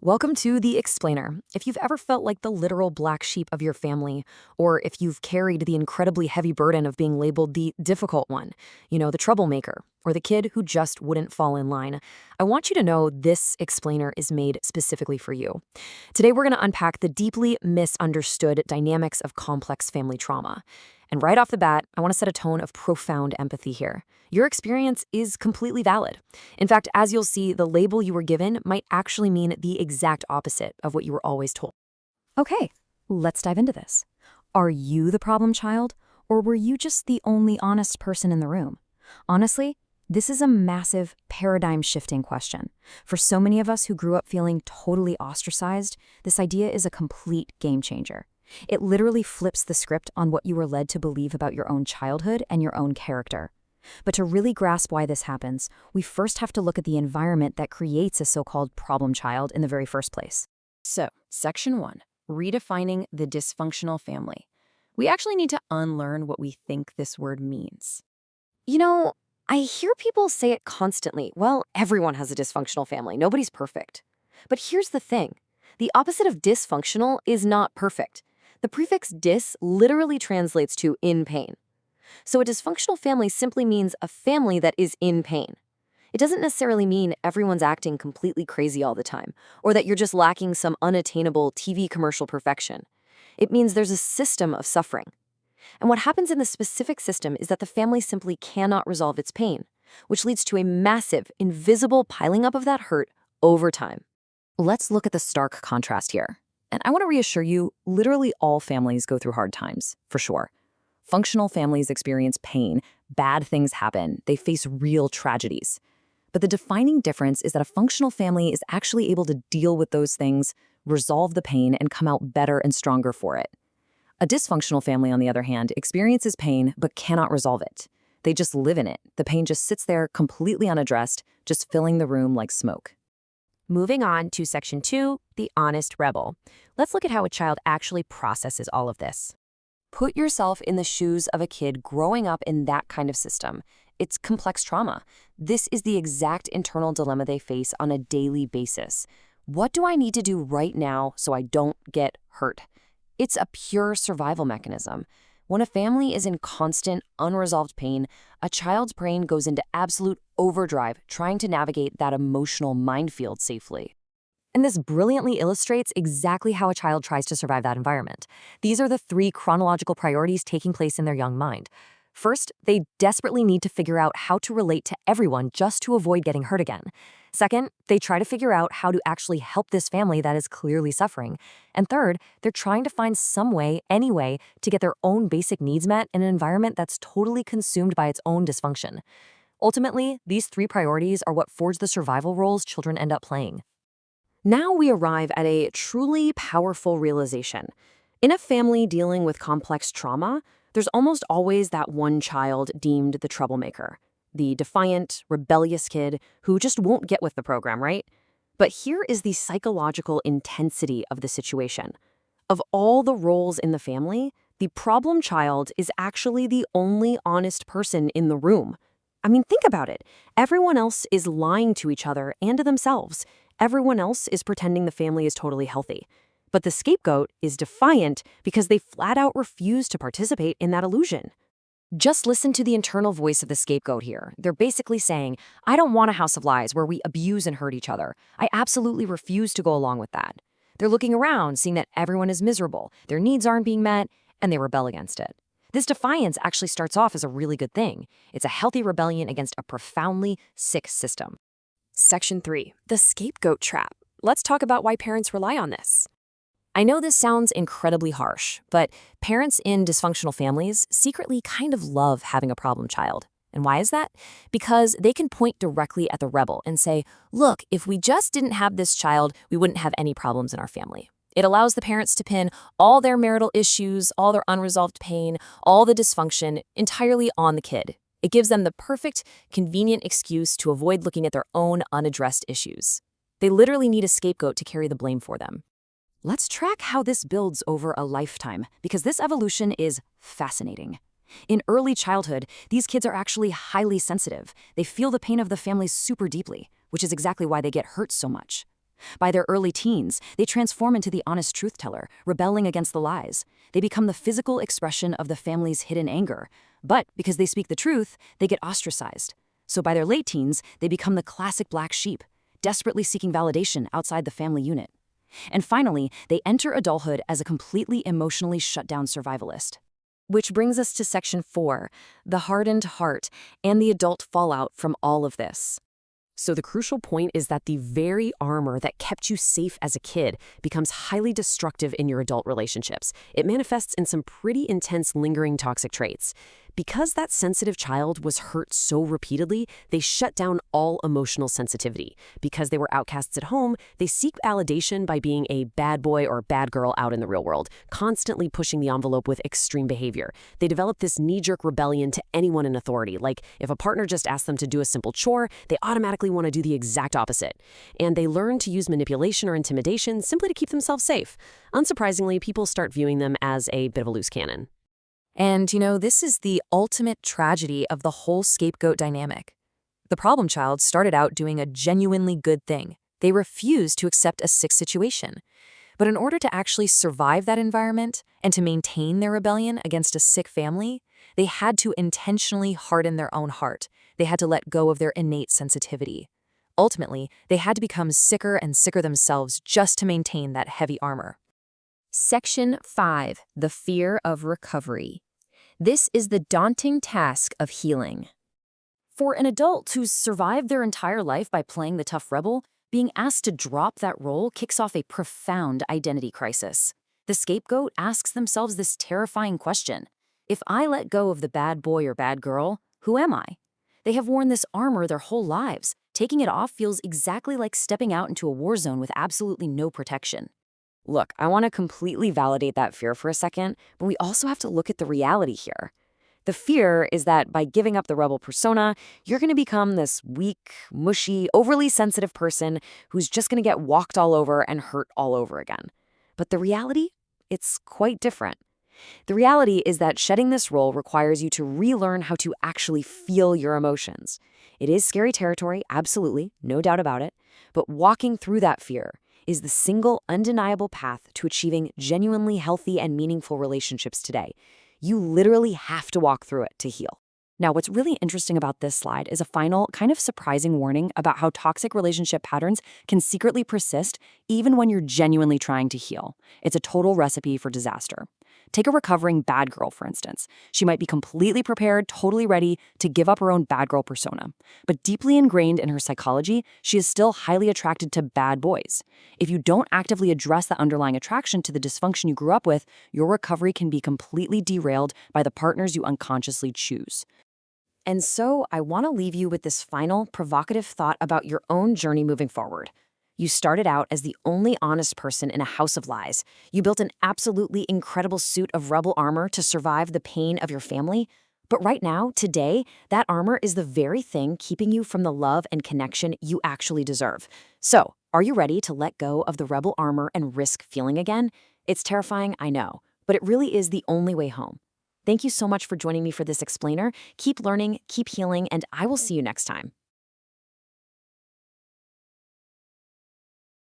Welcome to The Explainer. If you've ever felt like the literal black sheep of your family, or if you've carried the incredibly heavy burden of being labeled the difficult one, the troublemaker, or the kid who just wouldn't fall in line, I want you to know this explainer is made specifically for you. Today, we're going to unpack the deeply misunderstood dynamics of complex family trauma. And right off the bat, I want to set a tone of profound empathy here. Your experience is completely valid. In fact, as you'll see, the label you were given might actually mean the exact opposite of what you were always told. Okay, let's dive into this. Are you the problem child, or were you just the only honest person in the room? Honestly, this is a massive paradigm-shifting question. For so many of us who grew up feeling totally ostracized, this idea is a complete game changer. It literally flips the script on what you were led to believe about your own childhood and your own character. But to really grasp why this happens, we first have to look at the environment that creates a so-called problem child in the very first place. So, Section 1, redefining the dysfunctional family. We actually need to unlearn what we think this word means. I hear people say it constantly. Well, everyone has a dysfunctional family. Nobody's perfect. But here's the thing. The opposite of dysfunctional is not perfect. The prefix dys literally translates to in pain. So a dysfunctional family simply means a family that is in pain. It doesn't necessarily mean everyone's acting completely crazy all the time, or that you're just lacking some unattainable TV commercial perfection. It means there's a system of suffering. And what happens in the specific system is that the family simply cannot resolve its pain, which leads to a massive, invisible piling up of that hurt over time. Let's look at the stark contrast here. And I want to reassure you, literally all families go through hard times, for sure. Functional families experience pain, bad things happen, they face real tragedies. But the defining difference is that a functional family is actually able to deal with those things, resolve the pain, and come out better and stronger for it. A dysfunctional family, on the other hand, experiences pain but cannot resolve it. They just live in it. The pain just sits there completely unaddressed, just filling the room like smoke. Moving on to Section 2, the honest rebel. Let's look at how a child actually processes all of this. Put yourself in the shoes of a kid growing up in that kind of system. It's complex trauma. This is the exact internal dilemma they face on a daily basis. What do I need to do right now so I don't get hurt? It's a pure survival mechanism. When a family is in constant, unresolved pain, a child's brain goes into absolute overdrive trying to navigate that emotional minefield safely. And this brilliantly illustrates exactly how a child tries to survive that environment. These are the three chronological priorities taking place in their young mind. First, they desperately need to figure out how to relate to everyone just to avoid getting hurt again. Second, they try to figure out how to actually help this family that is clearly suffering. And third, they're trying to find some way, any way, to get their own basic needs met in an environment that's totally consumed by its own dysfunction. Ultimately, these three priorities are what forge the survival roles children end up playing. Now we arrive at a truly powerful realization. In a family dealing with complex trauma, there's almost always that one child deemed the troublemaker, the defiant, rebellious kid who just won't get with the program, right? But here is the psychological intensity of the situation. Of all the roles in the family, the problem child is actually the only honest person in the room. I mean, think about it. Everyone else is lying to each other and to themselves. Everyone else is pretending the family is totally healthy. But the scapegoat is defiant because they flat out refuse to participate in that illusion. Just listen to the internal voice of the scapegoat here. They're basically saying, I don't want a house of lies where we abuse and hurt each other. I absolutely refuse to go along with that. They're looking around, seeing that everyone is miserable, their needs aren't being met, and they rebel against it. This defiance actually starts off as a really good thing. It's a healthy rebellion against a profoundly sick system. Section 3, the scapegoat trap. Let's talk about why parents rely on this. I know this sounds incredibly harsh, but parents in dysfunctional families secretly kind of love having a problem child. And why is that? Because they can point directly at the rebel and say, look, if we just didn't have this child, we wouldn't have any problems in our family. It allows the parents to pin all their marital issues, all their unresolved pain, all the dysfunction entirely on the kid. It gives them the perfect, convenient excuse to avoid looking at their own unaddressed issues. They literally need a scapegoat to carry the blame for them. Let's track how this builds over a lifetime, because this evolution is fascinating. In early childhood, these kids are actually highly sensitive. They feel the pain of the family super deeply, which is exactly why they get hurt so much. By their early teens, they transform into the honest truth teller, rebelling against the lies. They become the physical expression of the family's hidden anger. But because they speak the truth, they get ostracized. So by their late teens, they become the classic black sheep, desperately seeking validation outside the family unit. And finally, they enter adulthood as a completely emotionally shut down survivalist. Which brings us to section 4, the hardened heart and the adult fallout from all of this. So the crucial point is that the very armor that kept you safe as a kid becomes highly destructive in your adult relationships. It manifests in some pretty intense, lingering toxic traits. Because that sensitive child was hurt so repeatedly, they shut down all emotional sensitivity. Because they were outcasts at home, they seek validation by being a bad boy or bad girl out in the real world, constantly pushing the envelope with extreme behavior. They develop this knee-jerk rebellion to anyone in authority. Like, if a partner just asks them to do a simple chore, they automatically want to do the exact opposite. And they learn to use manipulation or intimidation simply to keep themselves safe. Unsurprisingly, people start viewing them as a bit of a loose cannon. And, this is the ultimate tragedy of the whole scapegoat dynamic. The problem child started out doing a genuinely good thing. They refused to accept a sick situation. But in order to actually survive that environment and to maintain their rebellion against a sick family, they had to intentionally harden their own heart. They had to let go of their innate sensitivity. Ultimately, they had to become sicker and sicker themselves just to maintain that heavy armor. Section 5, the fear of recovery. This is the daunting task of healing. For an adult who's survived their entire life by playing the tough rebel, being asked to drop that role kicks off a profound identity crisis. The scapegoat asks themselves this terrifying question: if I let go of the bad boy or bad girl, who am I? They have worn this armor their whole lives. Taking it off feels exactly like stepping out into a war zone with absolutely no protection. Look, I want to completely validate that fear for a second, but we also have to look at the reality here. The fear is that by giving up the rebel persona, you're going to become this weak, mushy, overly sensitive person who's just going to get walked all over and hurt all over again. But the reality? It's quite different. The reality is that shedding this role requires you to relearn how to actually feel your emotions. It is scary territory, absolutely, no doubt about it, but walking through that fear is the single undeniable path to achieving genuinely healthy and meaningful relationships today. You literally have to walk through it to heal. Now, what's really interesting about this slide is a final, kind of surprising warning about how toxic relationship patterns can secretly persist even when you're genuinely trying to heal. It's a total recipe for disaster. Take a recovering bad girl, for instance. She might be completely prepared, totally ready to give up her own bad girl persona. But deeply ingrained in her psychology, she is still highly attracted to bad boys. If you don't actively address the underlying attraction to the dysfunction you grew up with, your recovery can be completely derailed by the partners you unconsciously choose. And so I want to leave you with this final, provocative thought about your own journey moving forward. You started out as the only honest person in a house of lies. You built an absolutely incredible suit of rebel armor to survive the pain of your family. But right now, today, that armor is the very thing keeping you from the love and connection you actually deserve. So, are you ready to let go of the rebel armor and risk feeling again? It's terrifying, I know, but it really is the only way home. Thank you so much for joining me for this explainer. Keep learning, keep healing, and I will see you next time.